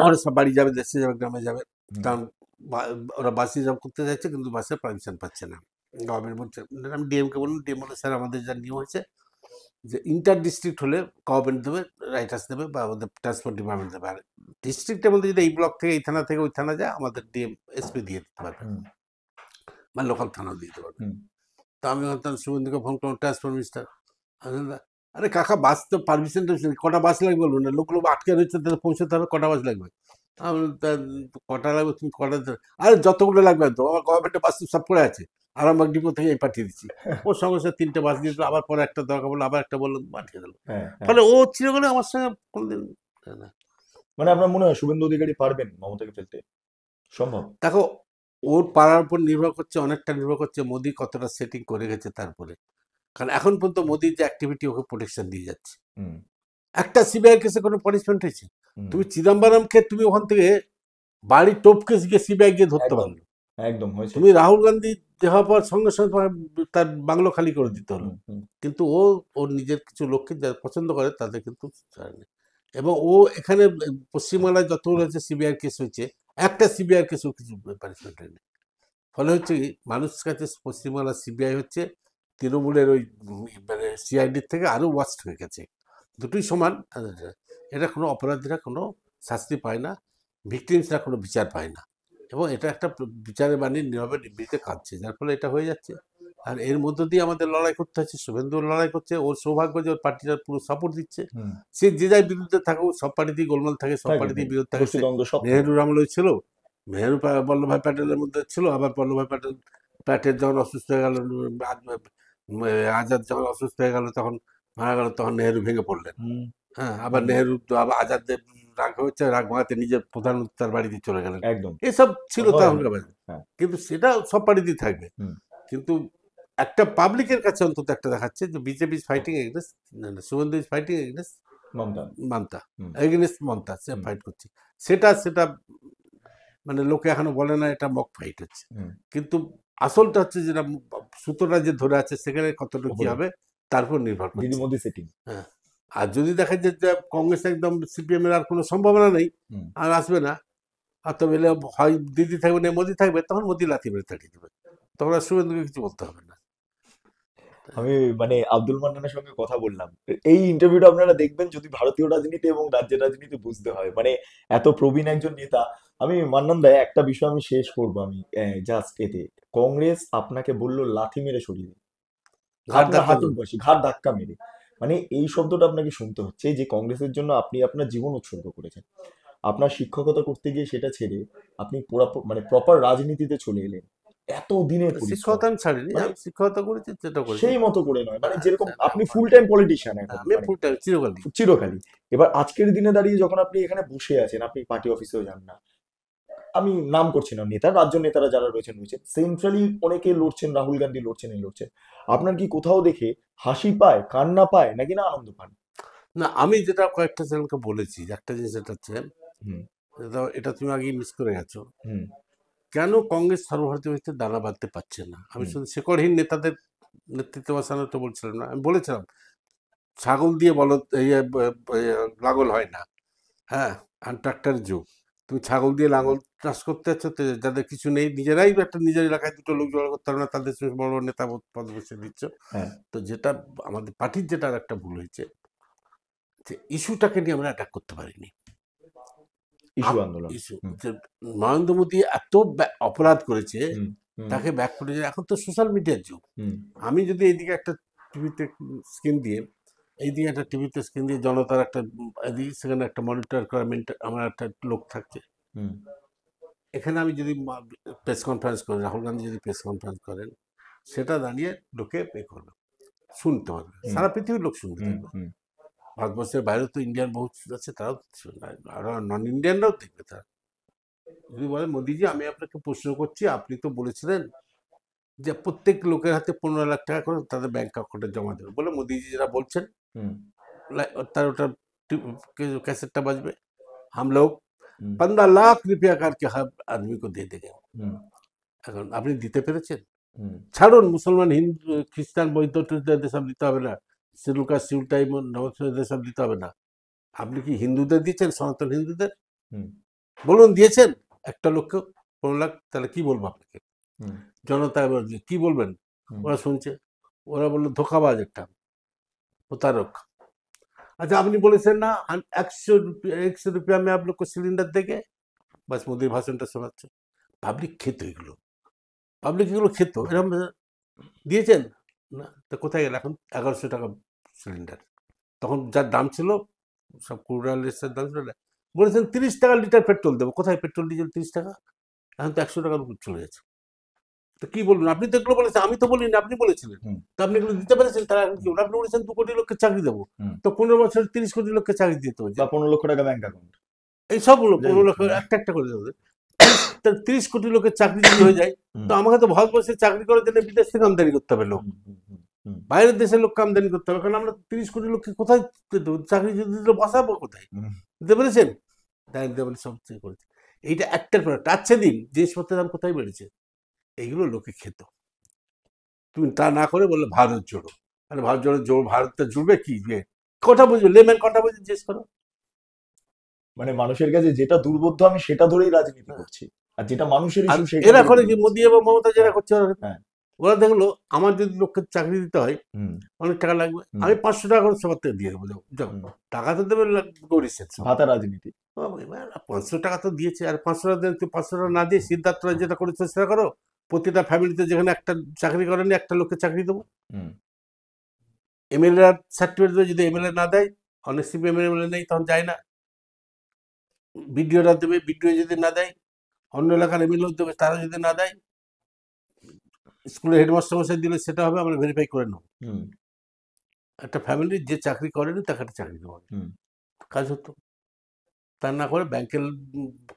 ওরা সব বাড়ি যাবে, দেশে যাবে, গ্রামে যাবে, হুম, কারণ ওরা বাস রিজার্ভ করতে যাচ্ছে, কিন্তু বাসের পারমিশন পাচ্ছে না, গভর্নমেন্ট বলছে। আমি ডিএমকে বললাম, ডিএম বলে স্যার আমাদের যা নিয়ম হয়েছে যে ইন্টার ডিস্ট্রিক্ট হলে গভর্নমেন্ট দেবে, রাইটার্স দেবে, বা আমাদের ট্রান্সপোর্ট ডিপার্টমেন্ট দেবে। আর ডিস্ট্রিক্টে বলতে যদি এই ব্লক থেকে এই থানা থেকে ওই থানা যায়, আমাদের ডিএম এসপি দিয়ে দিতে পারবে, হুম, বা লোকাল থানাও দিয়ে দিতে পারবে। হুম। তো আমি ভাবতাম শুভেন্দুকে ফোন করলাম, ট্রান্সপোর্ট মিনিস্টার, আরে কাকা বাস তো পারমিশন টারমিশন, কটা বাস লাগবে বলুন না, লোক আটকে রয়েছে, তাদের পৌঁছতে হবে, কটা বাস লাগবে? আমি বললাম, কটা লাগবে তুমি কটা আরে যতগুলো লাগবে তো, আমার গভর্নমেন্টের বাস তো সব পড়ে আছে, আরামবাগ ডিপো থেকে এই পাঠিয়ে দিচ্ছি। ওর সঙ্গে সঙ্গে 3টে বাস দিয়ে দিল, আবার পরে একটা দরকার বললো, আবার একটা বললো, পাঠিয়ে দিল। হ্যাঁ, হ্যাঁ। ফলে ও চিরকালে আমার সঙ্গে কোনোদিন না। মানে আপনার মনে হয় শুভেন্দু অধিকারী পারবেন মমতাকে ফেলতে? সম্ভব? দেখো, ওর পাড়ার উপর নির্ভর করছে, অনেকটা নির্ভর করছে মোদি কতটা সেটিং করে গেছে তারপরে। কারণ এখন পর্যন্ত মোদির যে অ্যাক্টিভিটি ওকে প্রোটেকশন দিয়ে যাচ্ছে। হুম, একটা সিবিআই কেসে কোনো পানিশমেন্ট হয়েছে? হুম। তুমি চিদম্বরমকে তুমি ওখান থেকে বাড়ি টপকে গিয়ে সিবিআই গিয়ে ধরতে একদম, পারলো। একদম হয়েছে। তুমি রাহুল গান্ধী দেওয়ার পর সঙ্গে সঙ্গে তোমার তার বাংলো খালি করে হুম, দিতে হলো। হুম, হুম, কিন্তু ও ওর নিজের কিছু লোককে যারা পছন্দ করে তাদের কিন্তু ছাড়েনি। এবং ও এখানে পশ্চিমবাংলায় যতগুলো হচ্ছে সিবিআই কেস হয়েছে, একটা সিবিআই কেসও কিছু পানিশমেন্ট হয়নি। ফলে হচ্ছে কি, মানুষের কাছে পশ্চিমবাংলার সিবিআই হচ্ছে তৃণমূলের ওই মানে সিআইডির থেকে আরো ওয়াস্ট হয়ে গেছে। দুটোই সমান। এটা কোনো অপরাধীরা কোনো শাস্তি পায় না, ভিকটিমসরা কোনো বিচার পায় না, এবং এটা একটা বিচারের বাণী নীরবে নিভৃতে কাঁদছে, যার ফলে এটা হয়ে যাচ্ছে। আর এর মধ্য দিয়ে আমাদের লড়াই করতে হচ্ছে, শুভেন্দু লড়াই করছে, ওর সৌভাগ্য যে ওর পার্টিটা পুরো সাপোর্ট দিচ্ছে। হুম। সে যে যার বিরুদ্ধে থাকুক, সব পার্টিতেই গোলমাল থাকে, সব থাকে, পার্টিতেই থাকে। বিরোধ থাকে। সে গোষ্ঠীদ্বন্দ্ব সব থাকে। নেহেরুর আমলেও ছিল, বল্লভভাই প্যাটেলের মধ্যে ছিল, আবার বল্লভভাই প্যাটেল যখন অসুস্থ হয়ে গেল, আজাদ যখন অসুস্থ হয়ে গেল, তখন মারা গেল, তখন নেহেরু ভেঙে পড়লেন। হুম, হ্যাঁ, আবার হুম। নেহেরু তো আবার আজাদের রাগ হচ্ছে, রাগ ভাঙাতে নিজের প্রধানমন্ত্রী তার বাড়িতে চলে গেলেন। একদম। এসব ছিল হয় তখনকার অনেক। বাড়ি। হ্যাঁ। কিন্তু সেটা সব পার্টিতেই থাকবে। হুম, কিন্তু একটা পাবলিকের কাছে অন্তত একটা দেখাচ্ছে যে BJP is fighting against, Suvendu is fighting against Mamata. Manta, hmm, against Mamata, say hmm, fight করছে। সেটা সেটা মানে লোকে এখনো বলে না এটা মক ফাইট হচ্ছে। হুম। কিন্তু আসলটা হচ্ছে যেটা সুতোটা যে ধরে আছে, সেখানে কতটুকু কি ওপরে। হবে তার উপর নির্ভর দিদি করছে। মোদি সেটিং। হ্যাঁ, আর যদি দেখা যায় যে কংগ্রেস একদম সিপিএম এর আর কোনো সম্ভাবনা নেই, হুম। আর আসবে না, আর তো বলে হয় দিদি থাকবে না মোদি থাকবে, তখন মোদি লাথি মেরে তাড়িয়ে দেবে, তখন আর শুভেন্দুকে কিছু বলতে হবে না। আমি মানে আব্দুল মান্নানের সঙ্গে কথা বললাম। এই ইন্টারভিউটা আপনারা দেখবেন যদি ভারতীয় রাজনীতি এবং রাজ্যের রাজনীতি বুঝতে হয়। মানে এত প্রবীণ একজন নেতা। আমি মান্নান দা একটা বিষয় আমি শেষ করবো আমি জাস্ট এতে। কংগ্রেস আপনাকে বললো লাথি মেরে সরিয়ে দিন। ঘাট আপনার ধাক্কা হাঁটুর দেবে। বসে ঘাড় ধাক্কা মেরে। মানে এই শব্দটা আপনাকে শুনতে হচ্ছে যে কংগ্রেসের জন্য আপনি আপনার জীবন উৎসর্গ করেছেন। আপনার শিক্ষকতা করতে গিয়ে সেটা ছেড়ে আপনি মানে প্রপার রাজনীতিতে চলে এলেন। এত দিনের পরিশ্রম। শিক্ষকতা আমি ছাড়িনি, মানে আমি শিক্ষকতা করেছি, যেটা করেছি। সেই মতো করে নয়, মানে হ্যাঁ, যেরকম স্যার, আপনি ফুল টাইম পলিটিশিয়ান এখন, আমি মানে ফুল টাইম চিরকালই। চিরকালই। এবার আজকের দিনে দাঁড়িয়ে যখন আপনি এখানে বসে আছেন, আপনি পার্টি অফিসেও যান না। আমি নাম করছি না নেতা, রাজ্য নেতারা যারা রয়েছেন রয়েছেন, সেন্ট্রালি অনেকে লড়ছেন, রাহুল গান্ধী লড়ছেন, এই লড়ছেন। আপনার কি কোথাও দেখে হাসি পায়, কান্না পায়, নাকি না আনন্দ পান? না, আমি যেটা কয়েকটা চ্যানেলকে বলেছি, একটা জিনিস এটা হচ্ছে, হুম, এটা তুমি আগে মিস করে গেছো। হুম, কেন কংগ্রেস সর্বভারতীয় ভিত্তিতে দানা বাঁধতে পারছে না? আমি হুম, শুধু শেকড়হীন নেতাদের নেতৃত্ব বসানো তো বলছিলাম না, আমি বলেছিলাম ছাগল দিয়ে বলদ লাঙল হয় না। হ্যাঁ, আর ট্রাক্টর যুগ, তুমি ছাগল দিয়ে লাঙল চাষ করতে যাচ্ছ, তো যাদের কিছু নেই, নিজেরাই একটা নিজের এলাকায় দুটো লোক জোগাড় করতে পারো না, তাদের সঙ্গে বড় বড় নেতা পদ বসে দিচ্ছ। হ্যাঁ। তো যেটা আমাদের পার্টির যেটা আর একটা ভুল হয়েছে, যে ইস্যুটাকে নিয়ে আমরা অ্যাটাক করতে পারিনি। ইস্যু আন্দোলন। ইস্যু হুম, যে নরেন্দ্র মোদী এত অপরাধ করেছে, হুম, হুম, তাকে ব্যাক করে যে এখন তো সোশ্যাল মিডিয়ার যুগ। হুম, আমি যদি এইদিকে একটা টিভিতে স্ক্রিন দিয়ে, এইদিকে একটা টিভিতে স্ক্রিন দিয়ে জনতার একটা এদিকে সেখানে একটা মনিটর করা আমার একটা লোক থাকছে, হুম এখানে আমি যদি প্রেস কনফারেন্স করি, রাহুল গান্ধী যদি প্রেস কনফারেন্স করেন, সেটা দাঁড়িয়ে লোকে পে করবে, শুনতে পারবে, হুম সারা পৃথিবীর লোক শুনতে হুম থাকবে। হুম ভারতবর্ষের বাইরেও তো ইন্ডিয়ান বহু আছে, তারাও শুনবে, আর নন ইন্ডিয়ানরাও দেখবে। তারা যদি বলে, মোদিজি আমি আপনাকে প্রশ্ন করছি, আপনি তো বলেছিলেন যে প্রত্যেক লোকের হাতে 15 লাখ টাকা করে তাদের ব্যাংক অ্যাকাউন্টে জমা দেবে, বলে মোদিজি যেটা বলছেন হুম তার ওটা कैसेटটা বাজবে। हम लोग হুম 15 लाख रुपया करके हर आदमी को दे देंगे। হুম এখন আপনি দিতে পেরেছেন? হুম ছাড়ুন, মুসলমান, হিন্দু, খ্রিস্টান, বৌদ্ধ টুদ্ধদের সব দিতে হবে না, শিডিউল কাস্ট, শিডিউল ট্রাইব, নবজাতকদের সব দিতে হবে না। আপনি কি হিন্দুদের দিচ্ছেন, সনাতন হিন্দুদের? হুম বলুন দিয়েছেন একটা লোককে 15 লাখ, তাহলে কি বলবো আপনাকে? হুম জনতা এবার কি বলবেন? হুম ওরা শুনছে, ওরা বললো ধোঁকাবাজ একটা, প্রতারক। अच्छा आपने बोले सर ना, हम 100 रुपया में आप लोग को सिलेंडर देंगे, बस মোদির ভাষণটা শোনাচ্ছে। পাবলিক খেত এগুলো, পাবলিক এগুলো খেত, এরকম দিয়েছেন না? তো কোথায় গেল এখন? 1100 টাকা সিলিন্ডার। তখন যার দাম ছিল, সব ক্রুড দাম ছিল না, বলেছেন 30 টাকা লিটার পেট্রোল দেবো। কোথায় পেট্রোল ডিজেল 30 টাকা? এখন তো 100 টাকার উপর চলে যাচ্ছে। তো কি বলবেন? আপনি তো এগুলো বলেছেন, আমি তো বলিনি, আপনি বলেছিলেন। হুম তো আপনি এগুলো দিতে পেরেছেন, তারা এখন কি বলবে? আপনি বলেছেন 2 কোটি লোককে চাকরি দেবো, হুম তো 15 বছর 30 কোটি লোককে চাকরি দিতে হবে। বা 15 লক্ষ টাকা ব্যাংক অ্যাকাউন্ট, এই সবগুলো যাই 15 হোক। লক্ষ একটা একটা করে দেবে। 30 কোটি লোকের চাকরি যদি হয়ে যায়, হুম তো আমাকে তো ভারতবর্ষে চাকরি করার জন্য বিদেশ থেকে আমদানি করতে হবে লোক, হুম হুম হুম হুম বাইরের দেশের লোককে আমদানি করতে হবে, কারণ আমরা 30 কোটি লোককে কোথায় দেবো? চাকরি যদি দিলে বসাবো কোথায়? হুম বুঝতে পেরেছেন? দারিদ্র মানে সব চেয়ে করেছে। এইটা একটার পর একটা। আচ্ছা দিন, জিনিসপত্রের দাম কোথায় বেড়েছে? এইগুলো লোকে খেত। তুমি তা না করে বললে ভারত জোড়ো। আরে ভারত জোড়ো, ভারতটা জুড়বে কি? যে কটা বুঝবে, লেম্যান কটা বুঝবে জিজ্ঞেস করো। মানে মানুষের কাছে যেটা দুর্বোধ্য আমি সেটা ধরেই রাজনীতি করছি, আর যেটা মানুষের আর ইস্যু সেটা এরা ধরে করে তুলে কি, ধরছি। মোদি এবং মমতা যেটা হ্যাঁ করছে, ওরা হ্যাঁ ওরা দেখলো আমার যদি লোককে চাকরি দিতে হয়, হুম অনেক টাকা লাগবে, হুম আমি 500 টাকা করে সবার থেকে দিয়ে দেবো, যাও যাও, হুম টাকা তো দেবে, গরিবের সব। ভাতা রাজনীতি। 500 টাকা তো দিয়েছে, আর 500 টাকা দিয়ে, 500 টাকা না দিয়ে সিদ্ধার্থরা যেটা করেছে সেটা করো। প্রতিটা ফ্যামিলিতে যেখানে একটা চাকরি করেনি, একটা লোককে চাকরি দেবো। হুম এমএলএ সার্টিফিকেট দেবে, যদি এমএলএ না দেয়, অনেক সিপি এমএলএ নেই, তখন যায় না। বিডিওরা দেবে, বিডিও যদি না দেয়, অন্য এলাকার এমএলএ দেবে, তারা যদি না দেয়, স্কুলের হেডমাস্টার মশাই দিলে সেটা হবে, আমরা ভেরিফাই করে নেবো। হুম একটা ফ্যামিলি যে চাকরি করেনি তাকে একটা চাকরি দেবো, হুম কাজ হতো। তা না করে ব্যাংকের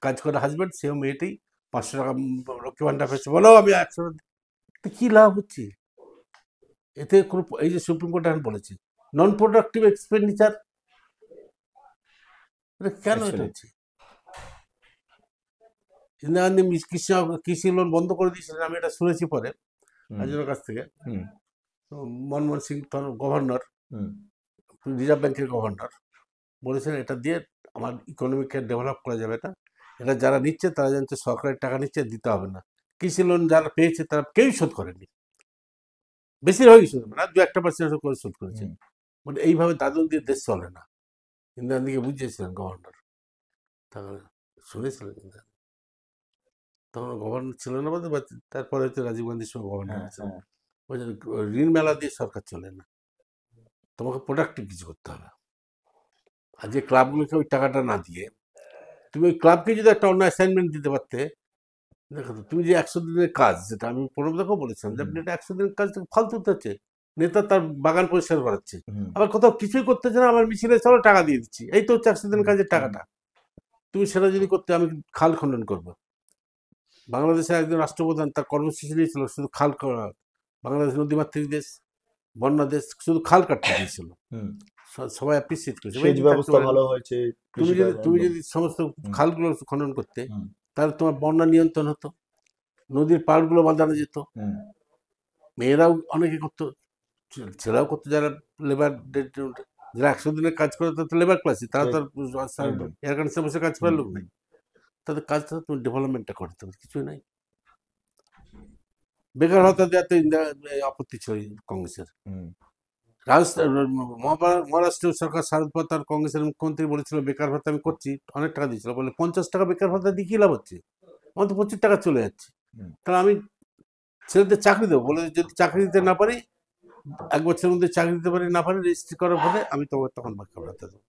কাজ করে হাজব্যান্ড, সেও মেয়েটি 500 টাকা লক্ষ্মী ভান্ডার পেয়েছে, বলো আমি 100 তো কি লাভ হচ্ছে এতে? কোনো, এই যে সুপ্রিম কোর্ট এখন বলেছে নন প্রোডাক্টিভ এক্সপেন্ডিচার, কেন এটা অ্যাকচুয়ালি। হচ্ছে? ইন্দিরা গান্ধী কৃষি লোন বন্ধ করে দিয়েছিলেন, আমি এটা শুনেছি পরে হুম একজনের কাছ থেকে। হুম তো মনমোহন সিং তখন গভর্নর, হুম রিজার্ভ ব্যাংকের গভর্নর, বলেছেন এটা দিয়ে আমার ইকোনমিকে ডেভেলপ করা যাবে না, এটা যারা নিচ্ছে তারা জানছে সরকারের টাকা নিচ্ছে, দিতে হবে না। কৃষি লোন যারা পেয়েছে তারা কেউই শোধ করেনি, বেশিরভাগই শোধ না, 2-1% করে শোধ করেছে। হুম মানে এইভাবে দাদন দিয়ে দেশ চলে না। ইন্দিরা গান্ধীকে বুঝিয়েছিলেন গভর্নর, তাহলে শুনেছিলেন ইন্দিরা গান্ধী। তখন গভর্নর ছিল না বলতে, তারপরে হচ্ছে রাজীব গান্ধীর সময় গভর্নর হ্যাঁ হয়েছে। হ্যাঁ বলছে ঋণ মেলা দিয়ে সরকার চলে না, তোমাকে প্রোডাক্টিভ কিছু করতে হবে। আর যে ক্লাবগুলোকে ওই টাকাটা না দিয়ে, তুমি ওই ক্লাবকে যদি একটা অন্য অ্যাসাইনমেন্ট দিতে পারতে, দেখো তো, তুমি যে 100 দিনের কাজ, যেটা আমি প্রণবদাকেও বলেছিলাম, যে হুম আপনি এটা 100 দিনের কাজ ফালতু হচ্ছে। নেতা তার বাগান পরিষ্কার করাচ্ছে, হুম আবার কোথাও কিছুই করতেছে না, আমার মিছিলে চলো টাকা দিয়ে দিচ্ছি, এই তো হচ্ছে 100 দিনের কাজের হুম টাকাটা। তুমি সেটা যদি করতে, আমি খাল খনন করবো। বাংলাদেশের একজন রাষ্ট্রপ্রধান তার কর্মসূচি নিয়েছিল শুধু খাল করা। বাংলাদেশ নদীমাতৃক দেশ, বন্যা দেশ, শুধু খাল কাটতে দিয়েছিল, হুম সবাই অ্যাপ্রিসিয়েট করেছে, সেচ এমনি থাকতে ব্যবস্থা পারে না। ভালো হয়েছে, তুমি কৃষিকাজ যদি তুমি একদম। যদি সমস্ত হুম খালগুলো খনন করতে, হুম তাহলে তোমার বন্যা নিয়ন্ত্রণ হতো, নদীর পাড়গুলো বাঁধানো যেত, হুম মেয়েরাও অনেকে করতো, ছেলেরাও করতো, যারা লেবার, যারা 100 দিনের কাজ করে তারা তো লেবার ক্লাসে, তারা তো আর একদম। এয়ার কন্ডিশনে বসে কাজ হুম করার লোক হুম নেই। তাদের কাজটা তুমি ডেভেলপমেন্টটা করতে হবে, কিছুই নাই। বেকার ভাতা দেওয়াতে আপত্তি ছিল কংগ্রেসের। হুম রাজস্থান, মহারাষ্ট্র সরকার শারদ পাওয়ার কংগ্রেসের মুখ্যমন্ত্রী বলেছিল বেকার ভাতা আমি করছি, অনেক টাকা দিয়েছিল, বলে 50 টাকা বেকার ভাতা দিয়ে কি লাভ হচ্ছে, আমার তো প্রচুর টাকা চলে যাচ্ছে, হুম তাহলে আমি ছেলেদের চাকরি দেবো, বলে যদি চাকরি দিতে না পারি, 1 বছরের মধ্যে চাকরি দিতে পারি না পারি, রেজিস্ট্রি করার ফলে আমি তোমার তখন বেকার ভাতা দেবো।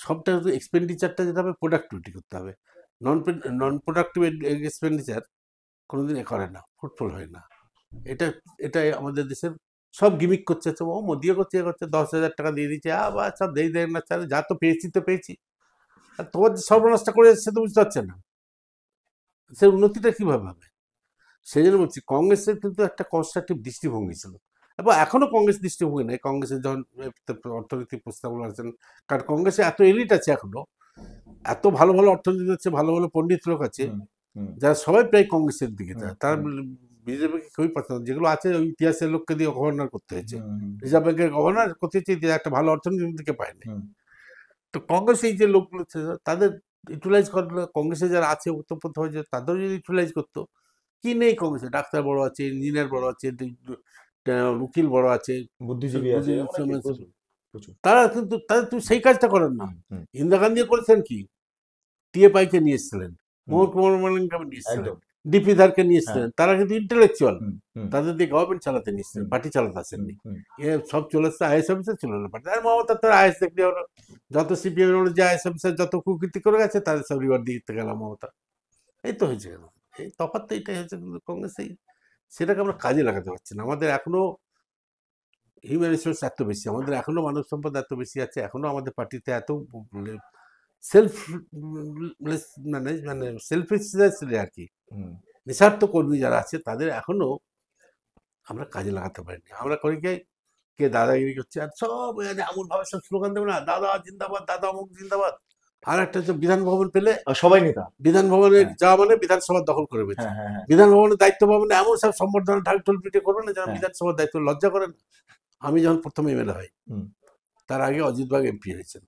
সবটা এক্সপেন্ডিচারটা যেটা হবে প্রোডাক্টিভিটি করতে হবে। নন নন প্রোডাক্টিভ এক্সপেন্ডিচার কোনোদিন করে না, ফ্রুটফুল হয় না। এটা এটাই আমাদের দেশের সব গিমিক করছে, ও মোদিও করছে, এ করছে, 10,000 টাকা দিয়ে দিচ্ছে, আবার সব দেয় না, চালে যা তো পেয়েছি তো পেয়েছি। আর তোমার যে সর্বনাশটা করে সে তো বুঝতে পারছে না, সে উন্নতিটা কিভাবে হবে। সেই জন্য বলছি কংগ্রেসের কিন্তু একটা কনস্ট্রাকটিভ দৃষ্টিভঙ্গি ছিল, এবং এখনো কংগ্রেস দৃষ্টিভঙ্গি নেই। কংগ্রেসের যখন অর্থনৈতিক প্রস্তাবগুলো আছেন, কারণ কংগ্রেসে এত এলিট আছে এখনো, এত ভালো ভালো অর্থনীতি আছে, ভালো ভালো পণ্ডিত লোক আছে, যারা সবাই প্রায় কংগ্রেসের দিকে যায়। তারা বিজেপিকে কেউই পছন্দ, যেগুলো আছে ওই ইতিহাসের লোককে দিয়ে গভর্নর করতে হয়েছে, রিজার্ভ ব্যাংকের গভর্নর করতে হয়েছে, একটা ভালো অর্থনীতির দিকে পায়নি। তো কংগ্রেস এই যে লোকগুলো তাদের ইউটিলাইজ করলো, কংগ্রেসে যারা আছে উত্তপ্ত হয়েছে তাদের যদি ইউটিলাইজ করতো। কি নেই কংগ্রেসে, ডাক্তার বড় আছে, ইঞ্জিনিয়ার বড় আছে, উকিল বড় আছে, বুদ্ধিজীবী আছে, তারা কিন্তু তাদের তুমি সেই কাজটা করেন না। ইন্দিরা গান্ধী করেছেন কি, টিএফআইকে নিয়ে এসেছিলেন, মোহন কুমার মালিককে নিয়ে এসেছিলেন, ডিপি ধারকে নিয়ে এসেছিলেন, তারা কিন্তু ইন্টেলেকচুয়াল, তাদের দিয়ে গভর্নমেন্ট চালাতে নিয়ে এসেছিলেন, পার্টি চালাতে আসেননি। এ সব চলে এসছে আইএস অফিসার, ছিল না পার্টি। আর মমতা তো আইএস দেখলে যত সিপিএম যে আইএস অফিসার যত কুকীর্তি করে গেছে তাদের সব রিওয়ার্ড দিতে গেলাম মমতা। এই তো হয়েছে, এই তফাৎ তো এটাই হয়েছে। কিন্তু কংগ্রেস সেটাকে আমরা কাজে লাগাতে পারছি না। আমাদের এখনো হিউম্যান রিসোর্স এত বেশি, আমাদের এখনো মানব সম্পদ এত বেশি আছে, এখনো আমাদের পার্টিতে এত সেলফ মানে মানে সেলফিশনেস আর কি, নিঃস্বার্থ কর্মী যারা আছে, তাদের এখনো আমরা কাজে লাগাতে পারিনি। আমরা করি কে দাদাগিরি করছে, আর সব এমন ভাবে সব স্লোগান দেবো না, দাদা জিন্দাবাদ, দাদা অমুক জিন্দাবাদ। আর একটা হচ্ছে বিধান ভবন পেলে সবাই নেতা, বিধান ভবনে যাওয়া মানে বিধানসভা দখল করে পেয়েছে, বিধান ভবনের দায়িত্ব পাবেন এমন সব সম্বর্ধনা ঢাক ঢোল পিটে করবে না যেন বিধানসভার দায়িত্ব লজ্জা করেন। আমি যখন প্রথম এমএলএ হই, তার আগে অজিত বাগ এমপি হয়েছেন,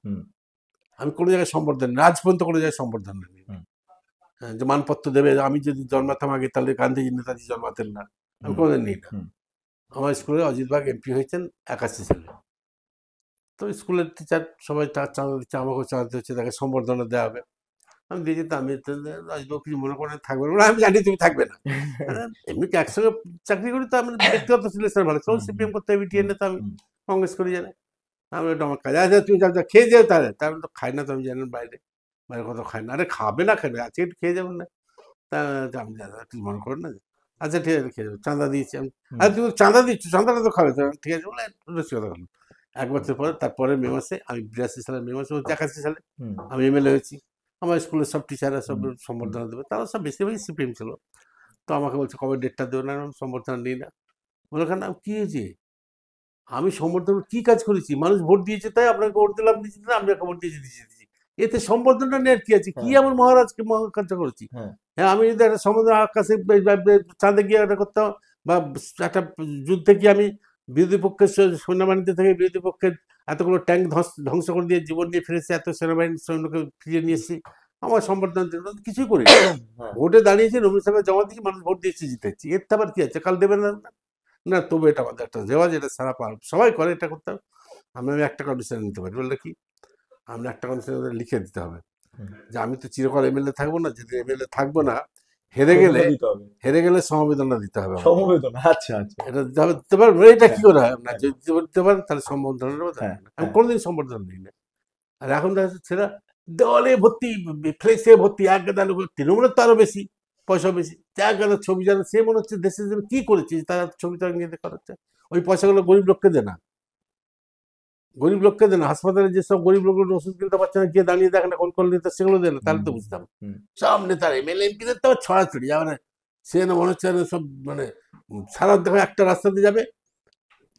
আমি কোনো জায়গায় সম্বর্ধনা, রাজ পর্যন্ত কোনো জায়গায় সম্বর্ধনা নেই, যে মানপত্র দেবে। আমি যদি জন্মাতাম আগে তাহলে গান্ধীজি নেতাজি জন্মাতেন না, আমি কোনোদিন নিই না। আমার স্কুলে অজিত বাগ এমপি হয়েছেন 81 সালে, তো স্কুলের টিচার সবাই চাঁদা দিচ্ছে, আমাকেও চাঁদা হচ্ছে, তাকে সম্বর্ধনা দেওয়া হবে। আমি দিয়ে যেতাম, আমি অজিতবাবু কিছু মনে করেন থাকবে না, আমি জানি তুমি থাকবে না। এমনি একসঙ্গে চাকরি করি তো, আমি ব্যক্তিগত সিলেকশন ভালো, কেউ সিপিএম করতে হবে, বিটিএন তো আমি কংগ্রেস করি জানে, আমি ওটা আমার কাজ আছে। তুমি যা খেয়ে যাও, তাহলে তার তো খাই না, তো আমি জানেন বাইরে বাইরে কত খাই না। আরে খাবে না, খেলে আজকে একটু খেয়ে যাবেন না, তা আমি কিছু মনে করেন না। আচ্ছা ঠিক আছে, খেয়ে যাবো, চাঁদা দিয়েছি আমি। আর তুমি চাঁদা দিচ্ছ, চাঁদাটা তো খাবে, ঠিক আছে বলে বেশি কথা হলো। এক বছর পরে, তারপরে মে মাসে, আমি 82 সালে মে মাসে, 81 সালে আমি এমএলএ হয়েছি। আমার স্কুলের সব টিচাররা সব সম্বর্ধনা দেবে, তারা সব বেশিরভাগই সিপিএম ছিল। তো আমাকে বলছে কবে ডেটটা দেবো, না সম্বর্ধনা নিই না। বলে কেন, কি হয়েছে, আমি সম্বর্ধনা কি কাজ করেছি, মানুষ ভোট দিয়েছে তাই আপনাকে ভোট দিলাম, দিয়েছি না, আমরা ভোট দিয়েছি দিয়েছি, এতে সম্বর্ধনা নেওয়ার কি আছে, কি এমন মহারাজকে মহাকার্য করেছি। হ্যাঁ, আমি যদি একটা সমুদ্র আকাশে চাঁদে গিয়ে একটা করতাম, বা একটা যুদ্ধে গিয়ে আমি বিরোধী পক্ষের সেনাবাহিনীতে থেকে বিরোধী পক্ষের এতগুলো ট্যাঙ্ক ধ্বংস করে দিয়ে জীবন নিয়ে ফিরেছে, এত সেনাবাহিনীর সৈন্যকে ফিরিয়ে নিয়ে এসেছি, আমার সম্বর্ধনা কিছুই করি। ভোটে দাঁড়িয়েছি, নবীন সাহেব জমা দিয়েছি, মানুষ ভোট দিয়েছে, জিতেছি, এর তো আবার কি আছে, কাল দেবেন না, না তবু এটা আমাদের একটা রেওয়াজ, এটা সারা সবাই করে, এটা করতে হবে। আমি একটা কন্ডিশন নিতে পারি, বললে কি, আমরা একটা কন্ডিশন লিখে দিতে হবে যে আমি তো চিরকাল এমএলএ থাকবো না, যদি এমএলএ থাকবো না, হেরে গেলে সমবেদনা দিতে হবে, সমবেদনা। আচ্ছা আচ্ছা, এটা দিতে পারবো, এটা কি করে হয়, না যদি দিতে পারেন তাহলে সম্বর্ধনা নেবো, আমি কোনোদিন সম্বর্ধনা নিই না। আর এখন দেখা যাচ্ছে ছেলেরা দেওয়ালে ভর্তি, ফ্লেক্সে ভর্তি, এক গাদা লোক, তৃণমূলের তো আরো বেশি পয়সা বেশি, এক গাদা ছবি জানে, সে মনে হচ্ছে দেশের জন্য কি করেছে, তারা ছবি তারা নিয়ে দেখা হচ্ছে। ওই পয়সাগুলো গরিব লোককে দেয় না, গরিব লোককে দেয় না, হাসপাতালে যেসব গরিব লোকগুলো ওষুধ কিনতে পারছে না, গিয়ে দাঁড়িয়ে দেখে না, কোন নেতা সেগুলো দেয় না, তাহলে তো বুঝতাম। সব নেতার এমএলএ এমপিদের তো ছড়াছড়ি, মানে সে না মনে হচ্ছে সব, মানে সারা দেখো একটা রাস্তাতে যাবে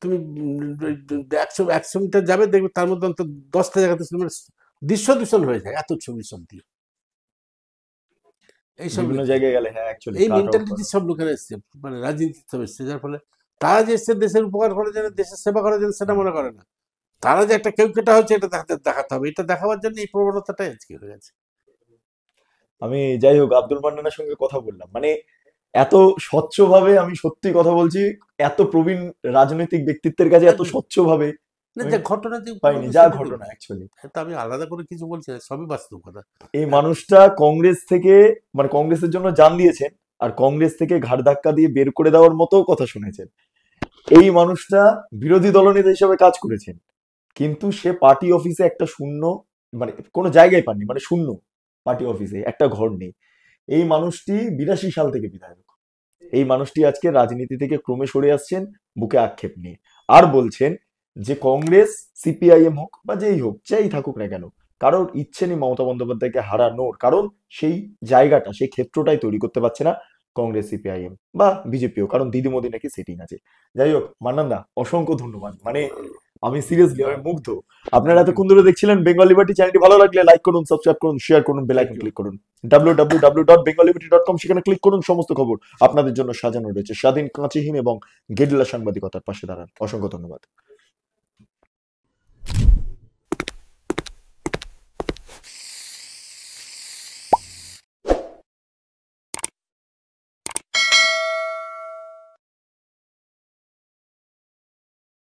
তুমি, 100 মিটার যাবে, দেখবে তার মধ্যে অন্তত 10টা জায়গাতে দৃশ্য দূষণ হয়ে যায়, এত ছবি সব দিয়ে। এইসব জায়গায় গেলে, হ্যাঁ, এই মেন্টালিটি সব লোকেরা এসছে, মানে রাজনীতি সব এসছে, যার ফলে তারা যে এসছে দেশের উপকার করার জন্য, দেশের সেবা করার জন্য, সেটা মনে করে না। তারা যে একটা কেউ কেটা হচ্ছে, এটা দেখাতে হবে, এটা দেখাবার জন্য এই প্রবণতাটাই আজকে হয়ে গেছে। আমি যাই হোক, আব্দুল মান্নানের সঙ্গে কথা বললাম, মানে এত স্বচ্ছভাবে, আমি সত্যি কথা বলছি, এত প্রবীণ রাজনৈতিক ব্যক্তিত্বের কাছে এত স্বচ্ছভাবে ঘটনা পাইনি, যা ঘটনা অ্যাকচুয়ালি, আমি আলাদা করে কিছু বলছি, সবই বাস্তব কথা। এই মানুষটা কংগ্রেস থেকে, মানে কংগ্রেসের জন্য জান দিয়েছেন, আর কংগ্রেস থেকে ঘাড় ধাক্কা দিয়ে বের করে দেওয়ার মতো কথা শুনেছেন। এই মানুষটা বিরোধী দলনেতা হিসেবে কাজ করেছেন, কিন্তু সে পার্টি অফিসে একটা শূন্য মানে কোনো জায়গায় পাননি, মানে শূন্য, পার্টি অফিসে একটা ঘর নেই। এই মানুষটি 82 সাল থেকে বিধায়ক। এই মানুষটি আজকে রাজনীতি থেকে ক্রমে সরে আসছেন বুকে আক্ষেপ নিয়ে, আর বলছেন যে কংগ্রেস, সিপিআইএম হোক বা যেই হোক, যেই থাকুক না কেন, কারোর ইচ্ছে নেই মমতা বন্দ্যোপাধ্যায়কে হারানোর, কারণ সেই জায়গাটা, সেই ক্ষেত্রটাই তৈরি করতে পারছে না কংগ্রেস, সিপিআইএম বা বিজেপিও, কারণ দিদি মোদি নাকি সিটিং আছে। যাই হোক মান্নানদা, অসংখ্য ধন্যবাদ। মানে আমি সিরিয়াসলি আমি মুগ্ধ। আপনারা থ্যাংক ইউ, এতক্ষণ ধরে দেখছিলেন বেঙ্গল লিবার্টি। চ্যানেলটি ভালো লাগলে লাইক করুন, সাবস্ক্রাইব করুন, শেয়ার করুন, bell thank icon you. Click করুন। www.bengalliberty.com, সেখানে ক্লিক করুন, সমস্ত খবর আপনাদের জন্য সাজানো রয়েছে। স্বাধীন, কাঁচিহীন এবং গেরিলা সাংবাদিকতার পাশে দাঁড়ান। অসংখ্য ধন্যবাদ।